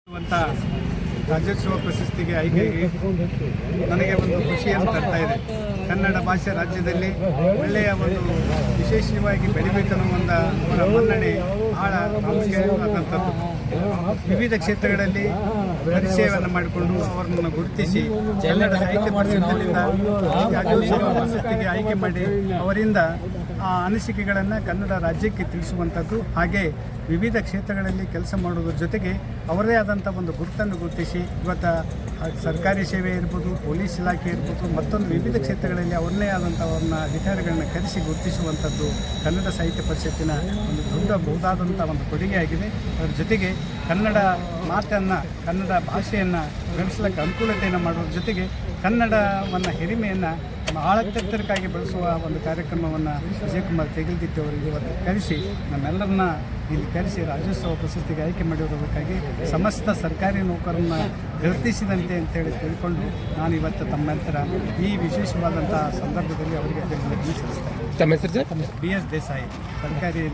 ಅಂತ ರಾಜ್ಯೋತ್ಸವ ಪ್ರಶಸ್ತಿಗೆ ಆಯ್ಕೆಯಾಗಿ ನನಗೆ ಒಂದು ಖುಷಿಯನ್ನು ತರ್ತಾ ಇದೆ. ಕನ್ನಡ ಭಾಷೆ ರಾಜ್ಯದಲ್ಲಿ ಒಳ್ಳೆಯ ಒಂದು ವಿಶೇಷವಾಗಿ ಬೆಳಿಬೇಕನ್ನುವಂಥ ಅವರ ಮನ್ನಣೆ ಬಹಳ ಪ್ರಾಮುಖ್ಯವಾದಂಥದ್ದು. ವಿವಿಧ ಕ್ಷೇತ್ರಗಳಲ್ಲಿ ಪರಿಚಯವನ್ನು ಮಾಡಿಕೊಂಡು ಅವರನ್ನು ಗುರುತಿಸಿ ಕನ್ನಡ ಸಾಹಿತ್ಯ ಪರಿಷತ್ತಿನಿಂದ ರಾಜ್ಯೋತ್ಸವ ಪ್ರಶಸ್ತಿಗೆ ಆಯ್ಕೆ ಮಾಡಿ ಅವರಿಂದ ಆ ಅನಿಸಿಕೆಗಳನ್ನು ಕನ್ನಡ ರಾಜ್ಯಕ್ಕೆ ತಿಳಿಸುವಂಥದ್ದು, ಹಾಗೆ ವಿವಿಧ ಕ್ಷೇತ್ರಗಳಲ್ಲಿ ಕೆಲಸ ಮಾಡುವುದರ ಜೊತೆಗೆ ಅವರದೇ ಆದಂಥ ಒಂದು ಗುರುತನ್ನು ಗುರುತಿಸಿ ಇವತ್ತು ಸರ್ಕಾರಿ ಸೇವೆ ಇರ್ಬೋದು, ಪೊಲೀಸ್ ಇಲಾಖೆ ಇರ್ಬೋದು, ಮತ್ತೊಂದು ವಿವಿಧ ಕ್ಷೇತ್ರಗಳಲ್ಲಿ ಅವ್ರನ್ನೇ ಆದಂಥವ್ರನ್ನ ಅಧಿಕಾರಿಗಳನ್ನ ಕರೆಸಿ ಗುರುತಿಸುವಂಥದ್ದು ಕನ್ನಡ ಸಾಹಿತ್ಯ ಪರಿಷತ್ತಿನ ಒಂದು ದೊಡ್ಡ ಬಹುದಾದಂಥ ಒಂದು ಕೊಡುಗೆಯಾಗಿದೆ. ಅದರ ಜೊತೆಗೆ ಕನ್ನಡ ಮಾತನ್ನು, ಕನ್ನಡ ಭಾಷೆಯನ್ನು ಬೆಳೆಸಲಿಕ್ಕೆ ಅನುಕೂಲತೆಯನ್ನು ಮಾಡೋದ್ರ ಜೊತೆಗೆ ಕನ್ನಡವನ್ನು ಹಿರಿಮೆಯನ್ನು ಆಳತ್ತೆತ್ತರಕ್ಕಾಗಿ ಬೆಳೆಸುವ ಒಂದು ಕಾರ್ಯಕ್ರಮವನ್ನು ವಿಜಯಕುಮಾರ್ ತೆಗಿಲ್ದಿತ್ತಿ ಅವರಿಗೆ ಇವತ್ತು ಕರೆಸಿ ನಮ್ಮೆಲ್ಲರನ್ನ ಇಲ್ಲಿ ಕರೆಸಿ ರಾಜ್ಯೋತ್ಸವ ಪ್ರಶಸ್ತಿಗೆ ಆಯ್ಕೆ ಮಾಡಿರೋದಕ್ಕಾಗಿ ಸಮಸ್ತ ಸರ್ಕಾರಿ ನೌಕರರನ್ನ ಗುರುತಿಸಿದಂತೆ ಅಂತೇಳಿ ತಿಳ್ಕೊಂಡು ನಾನು ಇವತ್ತು ತಮ್ಮೆಲ್ಲರ ಈ ವಿಶೇಷವಾದಂಥ ಸಂದರ್ಭದಲ್ಲಿ ಅವರಿಗೆ ಅಭಿನಂದನೆ ಸಲ್ಲಿಸ್ತೇನೆ. ತಮ್ಮ ಹೆಸರು BS ದೇಸಾಯಿ, ಸರ್ಕಾರಿ